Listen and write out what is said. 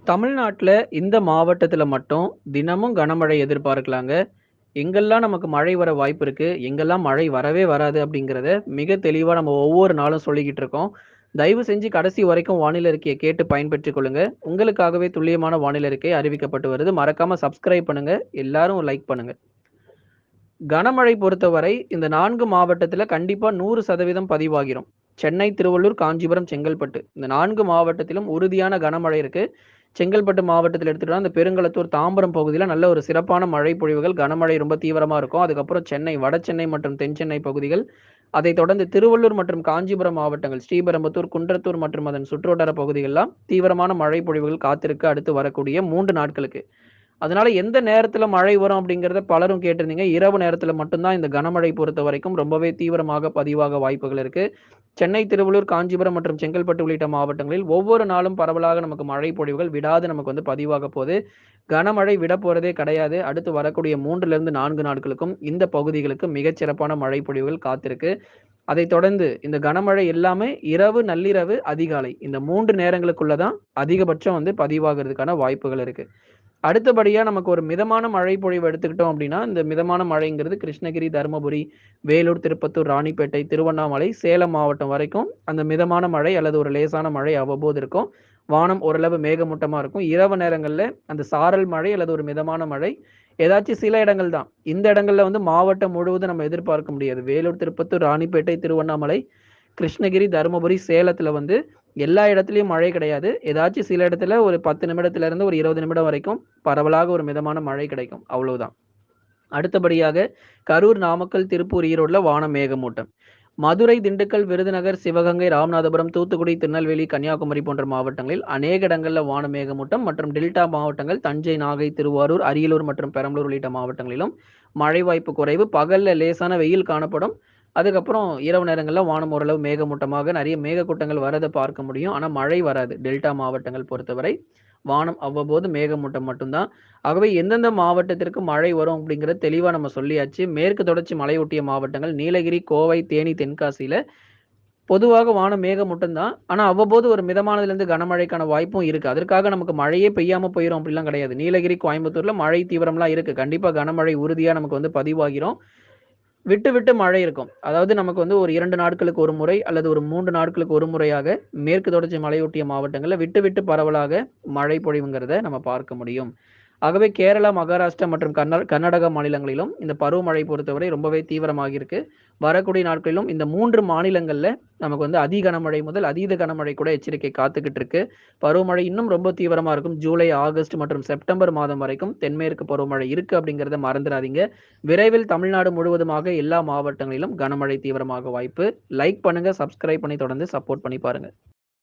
தமிழ்நாட்டுல இந்த மாவட்டத்துல மட்டும் தினமும் கனமழை எதிர்பார்க்கலாங்க. எங்கெல்லாம் நமக்கு மழை வர வாய்ப்பு இருக்கு, எங்கெல்லாம் மழை வரவே வராது அப்படிங்கிறத மிக தெளிவா நம்ம ஒவ்வொரு நாளும் சொல்லிக்கிட்டு இருக்கோம். தயவு செஞ்சு கடைசி வரைக்கும் வானிலை அறிக்கைய கேட்டு பயன்பெற்றுக் கொள்ளுங்க. உங்களுக்காகவே துல்லியமான வானிலை அறிக்கை அறிவிக்கப்பட்டு வருது. மறக்காம சப்ஸ்கிரைப் பண்ணுங்க. எல்லாரும் லைக் பண்ணுங்க. கனமழை பொறுத்தவரை இந்த 4 மாவட்டத்துல கண்டிப்பா 100% பதிவாகிரும். சென்னை, திருவள்ளூர், காஞ்சிபுரம், செங்கல்பட்டு இந்த 4 மாவட்டத்திலும் உறுதியான கனமழை இருக்கு. செங்கல்பட்டு மாவட்டத்தில எடுத்துட்டோம்னா, இந்த பெருங்களத்தூர், தாம்பரம் பகுதியில நல்ல ஒரு சிறப்பான மழை பொழிவுகள், கனமழை ரொம்ப தீவிரமா இருக்கும். அதுக்கப்புறம் சென்னை, வட சென்னை மற்றும் தென் சென்னை பகுதிகள். அதைத் தொடர்ந்து திருவள்ளூர் மற்றும் காஞ்சிபுரம் மாவட்டங்கள், ஸ்ரீபெரும்புதூர், குன்றத்தூர் மற்றும் அதன் சுற்றுவட்டார பகுதிகள்லாம் தீவிரமான மழை பொழிவுகள் காத்திருக்கு அடுத்து வரக்கூடிய 3 நாட்களுக்கு. அதனால எந்த நேரத்துல மழை வரும் அப்படிங்கிறத பலரும் கேட்டிருந்தீங்க. இரவு நேரத்துல மட்டும் தான் இந்த கனமழை பொறுத்தவரைக்கும் ரொம்பவே தீவிரமாக பதிவாக வாய்ப்புகள் இருக்கு. சென்னை, திருவள்ளூர், காஞ்சிபுரம் மற்றும் செங்கல்பட்டு உள்ளிட்ட மாவட்டங்களில் ஒவ்வொரு நாளும் பரவலாக நமக்கு மழை பொழிவுகள் விடாது நமக்கு வந்து பதிவாக போது. கனமழை விடப்போறதே கிடையாது. அடுத்து வரக்கூடிய 3லிருந்து 4 நாட்களுக்கும் இந்த பகுதிகளுக்கு மிகச் சிறப்பான மழை பொழிவுகள் காத்திருக்கு. அதைத் தொடர்ந்து இந்த கனமழை எல்லாமே இரவு, நள்ளிரவு, அதிகாலை இந்த 3 நேரங்களுக்குள்ள தான் அதிகபட்சம் வந்து பதிவாகுறதுக்கான வாய்ப்புகள் இருக்கு. அடுத்தபடியா நமக்கு ஒரு மிதமான மழை பொழிவு எடுத்துக்கிட்டோம் அப்படின்னா, இந்த மிதமான மழைங்கிறது கிருஷ்ணகிரி, தருமபுரி, வேலூர், திருப்பத்தூர், ராணிப்பேட்டை, திருவண்ணாமலை, சேலம் மாவட்டம் வரைக்கும் அந்த மிதமான மழை அல்லது ஒரு லேசான மழை அவ்வப்போது இருக்கும். வானம் ஓரளவு மேகமூட்டமா இருக்கும். இரவு நேரங்கள்ல அந்த சாரல் மழை அல்லது ஒரு மிதமான மழை ஏதாச்சும் சில இடங்கள் தான். இந்த இடங்கள்ல வந்து மாவட்டம் முழுவதும் நம்ம எதிர்பார்க்க முடியாது. வேலூர், திருப்பத்தூர், ராணிப்பேட்டை, திருவண்ணாமலை, கிருஷ்ணகிரி, தருமபுரி, சேலத்துல வந்து எல்லா இடத்துலயும் மழை கிடையாது. ஏதாச்சும் சில இடத்துல ஒரு 10 நிமிடத்துல இருந்து ஒரு 20 நிமிடம் வரைக்கும் பரவலாக ஒரு மிதமான மழை கிடைக்கும். அவ்வளவுதான். அடுத்தபடியாக கரூர், நாமக்கல், திருப்பூர், ஈரோடுல வானம் மேகமூட்டம். மதுரை, திண்டுக்கல், விருதுநகர், சிவகங்கை, ராமநாதபுரம், தூத்துக்குடி, திருநெல்வேலி, கன்னியாகுமரி போன்ற மாவட்டங்களில் அநேக இடங்கள்ல வான மேகமூட்டம் மற்றும் டெல்டா மாவட்டங்கள் தஞ்சை, நாகை, திருவாரூர், அரியலூர் மற்றும் பெரம்பலூர் உள்ளிட்ட மாவட்டங்களிலும் மழை வாய்ப்பு குறைவு. பகல்ல லேசான வெயில் காணப்படும். அதுக்கப்புறம் இரவு நேரங்கள்ல வானம் ஓரளவு மேகமூட்டமாக நிறைய மேகக்கூட்டங்கள் வரத பார்க்க முடியும். ஆனா மழை வராது. டெல்டா மாவட்டங்கள் பொறுத்தவரை வானம் அவ்வப்போது மேகமூட்டம் மட்டும்தான். ஆகவே எந்தெந்த மாவட்டத்திற்கு மழை வரும் அப்படிங்கிறத தெளிவா நம்ம சொல்லியாச்சு. மேற்கு தொடர்ச்சி மலையொட்டிய மாவட்டங்கள் நீலகிரி, கோவை, தேனி, தென்காசியில பொதுவாக வானம் மேகமூட்டம் தான். ஆனா அவ்வப்போது ஒரு மிதமானதிலிருந்து கனமழைக்கான வாய்ப்பும் இருக்கு. அதற்காக நமக்கு மழையே பெய்யாம போயிரும் அப்படிலாம் கிடையாது. நீலகிரி, கோயம்புத்தூர்ல மழை தீவிரம்லாம் இருக்கு. கண்டிப்பா கனமழை உறுதியா நமக்கு வந்து பதிவாகிரும். விட்டு, விட்டு மழை இருக்கும். அதாவது நமக்கு வந்து ஒரு 2 நாட்களுக்கு ஒரு முறை அல்லது ஒரு 3 நாட்களுக்கு ஒரு முறையாக மேற்கு தொடர்ச்சி மலையொட்டிய மாவட்டங்கள்ல விட்டு, விட்டு பரவலாக மழை பொழிவுங்கிறத நம்ம பார்க்க முடியும். ஆகவே கேரளா, மகாராஷ்டிரா மற்றும் கர்நாடகா மாநிலங்களிலும் இந்த பருவமழை பொறுத்தவரை ரொம்பவே தீவிரமாகி இருக்கு. வரக்கூடிய நாட்களிலும் இந்த 3 மாநிலங்கள்ல நமக்கு வந்து அதி கனமழை முதல் அதீத கனமழை கூட எச்சரிக்கை காத்துக்கிட்டு இருக்கு. பருவமழை இன்னும் ரொம்ப தீவிரமா இருக்கும். ஜூலை, ஆகஸ்ட் மற்றும் செப்டம்பர் மாதம் வரைக்கும் தென்மேற்கு பருவமழை இருக்கு அப்படிங்கிறத மறந்துறாதீங்க. விரைவில் தமிழ்நாடு முழுவதுமாக எல்லா மாவட்டங்களிலும் கனமழை தீவிரமாக வாய்ப்பு. லைக் பண்ணுங்க, சப்ஸ்கிரைப் பண்ணி தொடர்ந்து சப்போர்ட் பண்ணி பாருங்க.